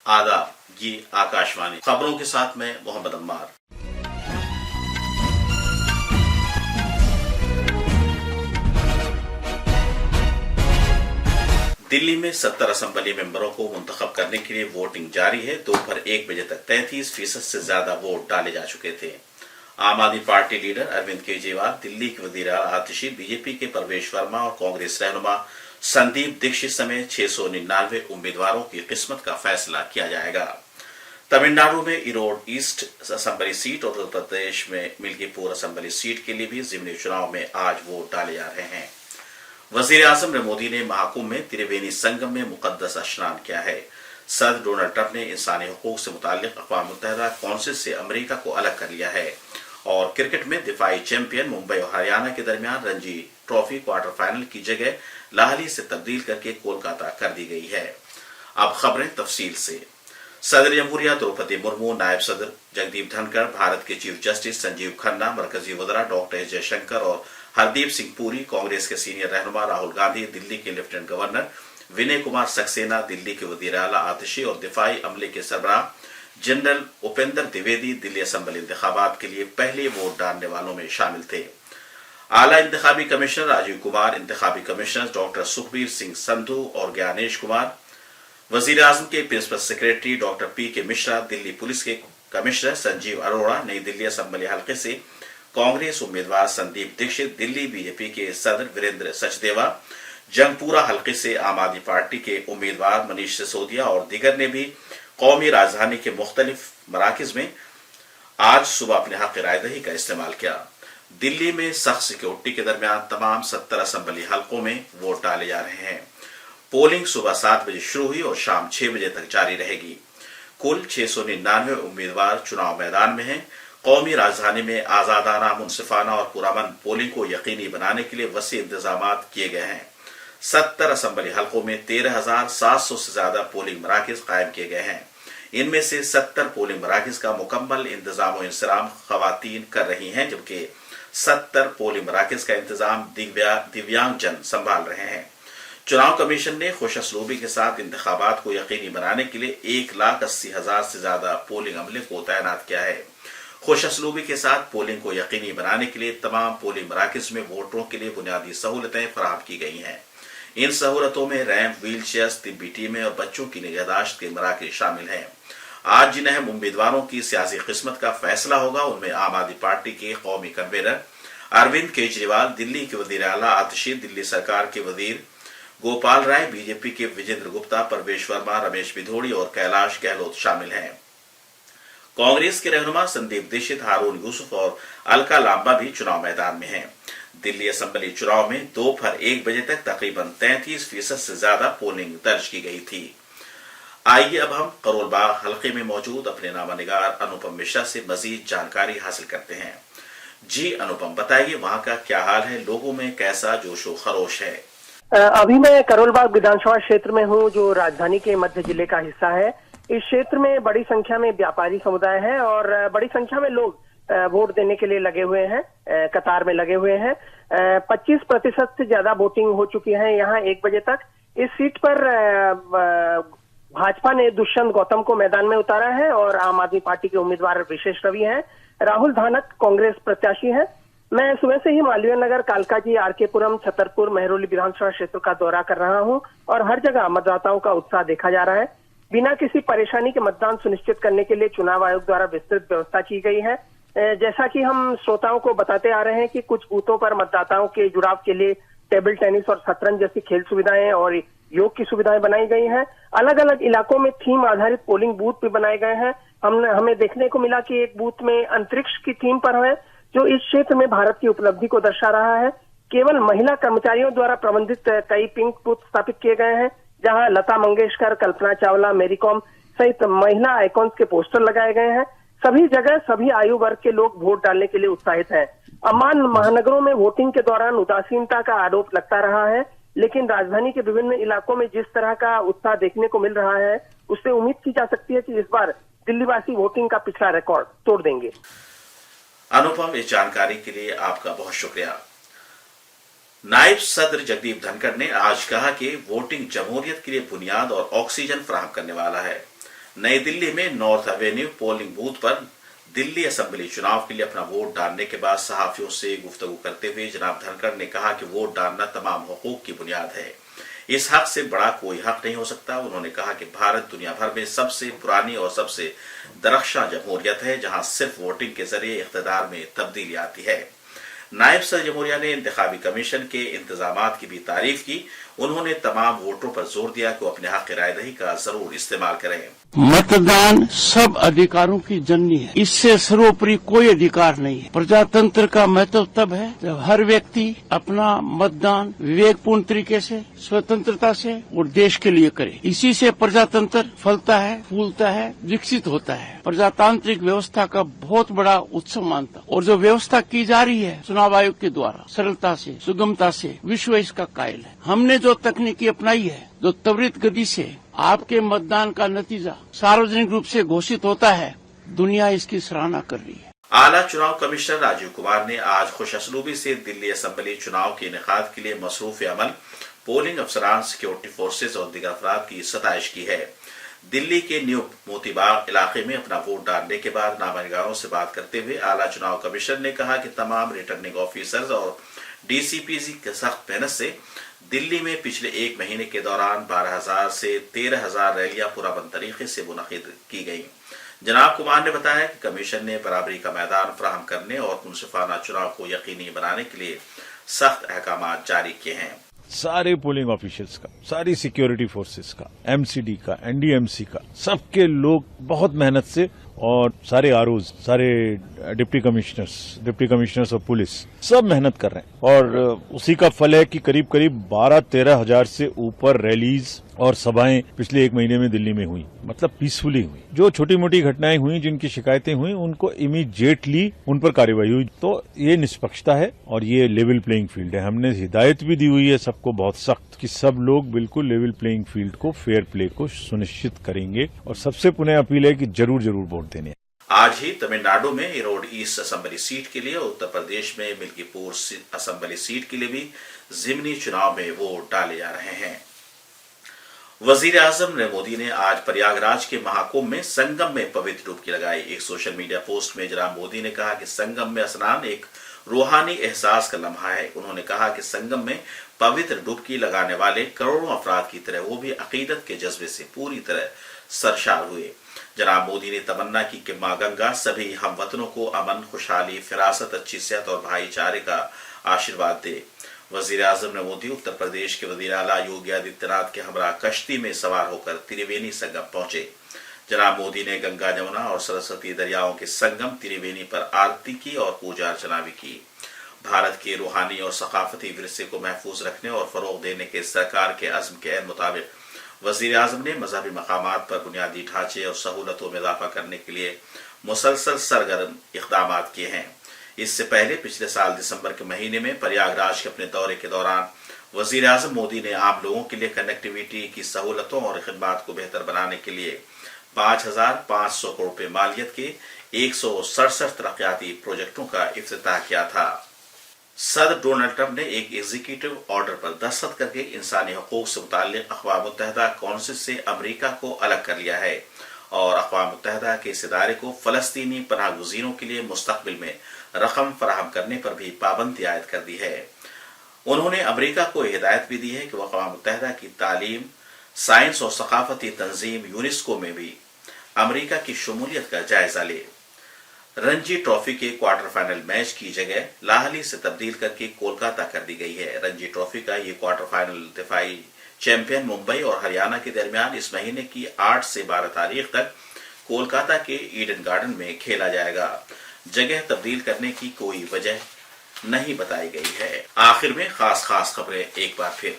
आदाब, ये आकाशवाणी खबरों के साथ मैं मोहम्मद अम्मार। दिल्ली में 70 असेंबली मेंबरों को मुंतखब करने के लिए वोटिंग जारी है। दोपहर 1 बजे तक 33% से ज्यादा वोट डाले जा चुके थे। आम आदमी पार्टी लीडर अरविंद केजरीवाल, दिल्ली के वजीर आला आतिशी, बीजेपी के परवेश वर्मा और कांग्रेस रहनुमा संदीप दीक्षित समेत 699 उम्मीदवारों की किस्मत का फैसला किया जाएगा। तमिलनाडु में इरोड ईस्ट असेंबली सीट और उत्तर प्रदेश में मिल्कीपुर असेंबली सीट के लिए भी जिमनी चुनाव में आज वोट डाले जा रहे हैं। वजीर आजम नरेंद्र मोदी ने महाकुंभ में त्रिवेणी संगम में मुकद्दस स्नान किया है। सदर डोनाल्ड ट्रंप ने इंसानी हुकूक से मुताल्लिक अक़वाम मुत्तहिदा कौंसिल से अमेरिका को अलग कर लिया है। और क्रिकेट में दिफाई चैंपियन मुंबई और हरियाणा के दरमियान रणजी ट्रॉफी क्वार्टर फाइनल की जगह लाहली से तब्दील करके कोलकाता कर दी गई है। अब खबरें तफसील से। सदर जमहूरिया द्रौपदी मुर्मू, नायब सदर जगदीप धनखड़, भारत के चीफ जस्टिस संजीव खन्ना, मरकजी वज़रा डॉक्टर एस जयशंकर और हरदीप सिंह पुरी, कांग्रेस के सीनियर रहनुमा राहुल गांधी, दिल्ली के लेफ्टिनेंट गवर्नर विनय कुमार सक्सेना, दिल्ली के वज़ीर आला आतिशी और दिफाई अमले के सरबराह जनरल उपेंद्र द्विवेदी दिल्ली असेंबली इंतखाबात के लिए पहले वोट डालने वालों में शामिल थे। आला इंतखाबी कमिश्नर राजीव कुमार, इंतखाबी कमिश्नर डॉक्टर सुखबीर सिंह संधू और ज्ञानेश कुमार, वजीर आजम के प्रिंसिपल सेक्रेटरी डॉक्टर पी के मिश्रा, दिल्ली पुलिस के कमिश्नर संजीव अरोड़ा, नई दिल्ली असेंबली हल्के से कांग्रेस उम्मीदवार संदीप दीक्षित, दिल्ली बीजेपी के सदर वीरेंद्र सचदेवा, जंगपुरा हल्के से आम आदमी पार्टी के उम्मीदवार मनीष सिसोदिया और दीगर ने भी कौमी राजधानी के मुख्तलिफ मराकिज में आज सुबह अपने हक रायदही का इस्तेमाल किया। दिल्ली में सख्त सिक्योरिटी के दरमियान तमाम 70 असेंबली हल्कों में वोट डाले जा रहे हैं। पोलिंग सुबह 7 बजे शुरू हुई और शाम 6 बजे तक जारी रहेगी। कुल 699 उम्मीदवार चुनाव मैदान में हैं। कौमी राजधानी में आजादाना, मुनसिफाना और पुरअमन पोलिंग को यकीनी बनाने के लिए वसी इंतजाम किए गए हैं। 70 असेंबली हल्कों में 13,700 से ज्यादा पोलिंग मराकिज कायम किए गए हैं। इनमें से 70 पोलिंग मराकिज का मुकम्मल इंतजाम और इंसराम खवातीन कर रही हैं, जबकि 70 पोलिंग मराकिज का इंतजाम दिव्यांगजन संभाल रहे हैं। चुनाव कमीशन ने खुशअस्लूबी के साथ इंतखाबात को यकीनी बनाने के लिए 1,80,000 से ज्यादा पोलिंग अमले को तैनात किया है। खुशअस्लूबी के साथ पोलिंग को यकीनी बनाने के लिए तमाम पोलिंग मराकिज में वोटरों के लिए बुनियादी सहूलतें फराहम की गई हैं। इन सहूलतों में रैंप, व्हील चेयर्स, तिब्बी टीमें और बच्चों की निगहदाश्त के मराकज शामिल हैं। आज जिन अहम उम्मीदवारों की सियासी किस्मत का फैसला होगा उनमें आम आदमी पार्टी के कौमी कन्वीनर अरविंद केजरीवाल, दिल्ली के वजीर आला आतिशी, दिल्ली सरकार के वजीर गोपाल राय, बीजेपी के विजेंद्र गुप्ता, परवेश वर्मा, रमेश बिधोड़ी और कैलाश गहलोत शामिल हैं। कांग्रेस के रहनुमा संदीप दीक्षित, हारून यूसुफ और अलका लांबा भी चुनाव मैदान में हैं। दिल्ली असेंबली चुनाव में दोपहर 1 बजे तक तकरीबन 33% से ज्यादा पोलिंग दर्ज की गई थी। आइए अब हम करोल बाग हल्के में मौजूद अपने नामानिगार अनुपम मिश्रा से मजीद जानकारी हासिल करते हैं। जी अनुपम, बताइए वहाँ का क्या हाल है, लोगों में कैसा जोशो खरोश है? अभी मैं करोल बाग विधानसभा क्षेत्र में हूँ, जो राजधानी के मध्य जिले का हिस्सा है। इस क्षेत्र में बड़ी संख्या में व्यापारी समुदाय है और बड़ी संख्या में लोग वोट देने के लिए लगे हुए हैं, कतार में लगे हुए हैं। 25% से ज्यादा वोटिंग हो चुकी है यहाँ 1 बजे तक। इस सीट पर भाजपा ने दुष्यंत गौतम को मैदान में उतारा है और आम आदमी पार्टी के उम्मीदवार विशेष रवि हैं। राहुल धानक कांग्रेस प्रत्याशी हैं। मैं सुबह से ही मालवीय नगर, कालकाजी, आरकेपुरम, छतरपुर, मेहरौली विधानसभा क्षेत्र का दौरा कर रहा हूं और हर जगह मतदाताओं का उत्साह देखा जा रहा है। बिना किसी परेशानी के मतदान सुनिश्चित करने के लिए चुनाव आयोग द्वारा विस्तृत व्यवस्था की गई है। जैसा कि हम श्रोताओं को बताते आ रहे हैं कि कुछ बूथों पर मतदाताओं के जुड़ाव के लिए टेबल टेनिस और शतरंज जैसी खेल सुविधाएं और योग की सुविधाएं बनाई गई हैं। अलग अलग इलाकों में थीम आधारित पोलिंग बूथ भी बनाए गए हैं। हमें देखने को मिला कि एक बूथ में अंतरिक्ष की थीम पर है, जो इस क्षेत्र में भारत की उपलब्धि को दर्शा रहा है। केवल महिला कर्मचारियों द्वारा प्रबंधित कई पिंक बूथ स्थापित किए गए हैं, जहां लता मंगेशकर, कल्पना चावला, मेरी कॉम सहित महिला आइकॉन्स के पोस्टर लगाए गए हैं। सभी जगह सभी आयु वर्ग के लोग वोट डालने के लिए उत्साहित हैं। अम्बान महानगरों में वोटिंग के दौरान उदासीनता का आरोप लगता रहा है, लेकिन राजधानी के विभिन्न इलाकों में जिस तरह का उत्साह देखने को मिल रहा है, उससे उम्मीद की जा सकती है कि इस बार दिल्लीवासी वोटिंग का पिछला रिकॉर्ड तोड़ देंगे। अनुपम, इस जानकारी के लिए आपका बहुत शुक्रिया। नायब सदर जगदीप धनखड़ ने आज कहा कि वोटिंग जमहूरियत के लिए बुनियाद और ऑक्सीजन फराहम करने वाला है। नई दिल्ली में नॉर्थ एवेन्यू पोलिंग बूथ पर दिल्ली असेंबली चुनाव के लिए अपना वोट डालने के बाद सहाफियों से गुफ्तगू करते हुए जनाब धनखड़ ने कहा कि वोट डालना तमाम हुकूक की बुनियाद है। इस हक से बड़ा कोई हक नहीं हो सकता। उन्होंने कहा कि भारत दुनिया भर में सबसे पुरानी और सबसे दरख्शां जमहूरियत है, जहां सिर्फ वोटिंग के जरिए इख्तिदार में तब्दीली आती है। नायब सदर जमहूरिया ने इंतखाबी कमीशन के इंतजामात की भी तारीफ की। उन्होंने तमाम वोटरों पर जोर दिया कि वो अपने हक राय दही का जरूर इस्तेमाल करें। मतदान सब अधिकारों की जननी है, इससे सर्वोपरि कोई अधिकार नहीं है। प्रजातंत्र का महत्व तब है जब हर व्यक्ति अपना मतदान विवेकपूर्ण तरीके से, स्वतंत्रता से और देश के लिए करे। इसी से प्रजातंत्र फलता है, फूलता है, विकसित होता है। प्रजातांत्रिक व्यवस्था का बहुत बड़ा उत्सव मानता और जो व्यवस्था की जा रही है चुनाव आयोग के द्वारा सरलता से, सुगमता से, विश्व इसका कायल है। हमने जो तकनीकी अपनाई है, जो त्वरित गति से आपके मतदान का नतीजा सार्वजनिक रूप से घोषित होता है, दुनिया इसकी सराहना कर रही है। आला चुनाव कमिश्नर राजीव कुमार ने आज खुशअस्लूबी से दिल्ली असेंबली चुनाव के इनेकाद के लिए मसरूफ अमल पोलिंग अफसरान, सिक्योरिटी फोर्सेज और दीगर अफराद की सताइश की है। दिल्ली के न्यू मोतीबाग इलाके में अपना वोट डालने के बाद नामनिगारों से बात करते हुए आला चुनाव कमिश्नर ने कहा कि तमाम रिटर्निंग ऑफिसर्स और डीसीपीसी के सख्त मेहनत से दिल्ली में पिछले एक महीने के दौरान 12,000 से 13,000 रैलियां पुरअमन तरीके से मुनक़िद की गईं। जनाब कुमार ने बताया कि कमीशन ने बराबरी का मैदान फराहम करने और मुनसिफाना चुनाव को यकीनी बनाने के लिए सख्त अहकाम जारी किए हैं। सारे पोलिंग ऑफिशियल्स का, सारी सिक्योरिटी फोर्सेस का, एमसीडी का, एनडीएमसी का, सबके लोग बहुत मेहनत से और सारे आरओज, सारे डिप्टी कमिश्नर्स और पुलिस सब मेहनत कर रहे हैं और उसी का फल है कि करीब 12-13 हजार से ऊपर रैलीज और सभाएं पिछले एक महीने में दिल्ली में हुई, मतलब पीसफुली हुई। जो छोटी मोटी घटनाएं हुई, जिनकी शिकायतें हुई, उनको इमीडिएटली उन पर कार्रवाई हुई। तो ये निष्पक्षता है और ये लेवल प्लेइंग फील्ड है। हमने हिदायत भी दी हुई है सबको बहुत सख्त कि सब लोग बिल्कुल लेवल प्लेइंग फील्ड को, फेयर प्ले को सुनिश्चित करेंगे और सबसे पुनः अपील है कि जरूर वोट देने। आज ही तमिलनाडु में इरोड ईस्ट असेंबली सीट के लिए, उत्तर प्रदेश में मिल्कीपुर असेंबली सीट के लिए भी जिमनी चुनाव में वोट डाले जा रहे हैं। वजीर आजम नरेंद्र मोदी ने आज प्रयागराज के महाकुंभ में संगम में पवित्र डुबकी लगाई। एक सोशल मीडिया पोस्ट में जनाब मोदी ने कहा कि संगम में स्नान एक रूहानी एहसास का लम्हा है। उन्होंने कहा कि संगम में पवित्र डुबकी लगाने वाले करोड़ों अफराद की तरह वो भी अकीदत के जज्बे से पूरी तरह सरशार हुए। जनाब मोदी ने तमन्ना की कि मां गंगा सभी हमवतनों को अमन, खुशहाली, फिरासत, अच्छी सेहत और भाईचारे का आशीर्वाद दे। वजीर आजम ने मोदी उत्तर प्रदेश के वजीर आला योगी आदित्यनाथ के हमरा कश्ती में सवार होकर त्रिवेणी संगम पहुंचे। जनाब मोदी ने गंगा, जमुना और सरस्वती दरियाओं के संगम त्रिवेणी पर आरती की और पूजा अर्चना भी की। भारत के रूहानी और सकाफती विरसे को महफूज रखने और फरोग देने के सरकार के अज़्म के मुताबिक वजीर आजम ने मजहबी मकामात पर बुनियादी ढांचे और सहूलतों में इजाफा करने के लिए मुसलसल सरगर्म इक़दाम किए हैं। इससे पहले पिछले साल दिसंबर के महीने में प्रयागराज के अपने दौरे के दौरान वजीर आजम मोदी ने आम लोगों के लिए कनेक्टिविटी की सहूलतों और खिदमात को बेहतर बनाने के लिए 5,500 करोड़ रुपए मालियत के 167 तरक्याती प्रोजेक्टों का इफ्तिताह किया था। सदर डोनाल्ड ट्रंप ने एक एग्जीक्यूटिव ऑर्डर पर दस्तखत करके इंसानी हकूक से मुताल्लिक अक़वाम मुत्तहिदा कौंसिल से अमरीका को अलग कर लिया है और अक़वाम मुत्तहिदा के इस इदारे को फ़लस्तीनी पनाह गुज़ीरों के लिए मुस्तक़बिल में रकम फराहम करने पर भी पाबंदी आयद कर दी है। उन्होंने अमरीका को हिदायत भी दी है कि वह अक़वाम मुत्तहिदा की तालीम, साइंस और सकाफती तंजीम यूनेस्को में भी अमरीका की शमूलियत का जायजा ले। रणजी ट्रॉफी के क्वार्टर फाइनल मैच की जगह लाहली से तब्दील करके कोलकाता कर दी गई है। रणजी ट्रॉफी का ये क्वार्टर फाइनल दिफाई चैंपियन मुंबई और हरियाणा के दरमियान इस महीने की 8 से 12 तारीख तक कोलकाता के ईडन गार्डन में खेला जाएगा। जगह तब्दील करने की कोई वजह नहीं बताई गई है। आखिर में खास खबरें एक बार फिर।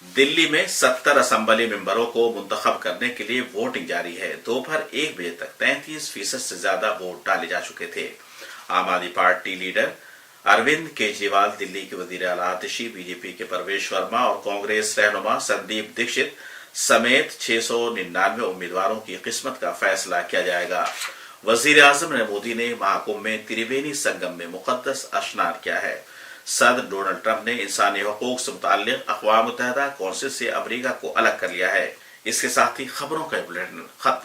दिल्ली में 70 असेंबली मेंबरों को मुंतखब करने के लिए वोटिंग जारी है। दोपहर 1 बजे तक 33% से ज्यादा वोट डाले जा चुके थे। आम आदमी पार्टी लीडर अरविंद केजरीवाल, दिल्ली के वजीर आला आतिशी, बीजेपी के परवेश वर्मा और कांग्रेस रहनुमा संदीप दीक्षित समेत 699 उम्मीदवारों की किस्मत का फैसला किया जाएगा। वजीर आजम नरेंद्र मोदी ने महाकुंभ में त्रिवेणी संगम में मुकद्दस स्नान किया है। सदर डोनाल्ड ट्रंप ने इंसानी हकूक से मुताल्लिक अक़वाम मुत्तहिदा कौंसिल से अमरीका को अलग कर लिया है। इसके साथ ही खबरों का बुलेटिन खत्म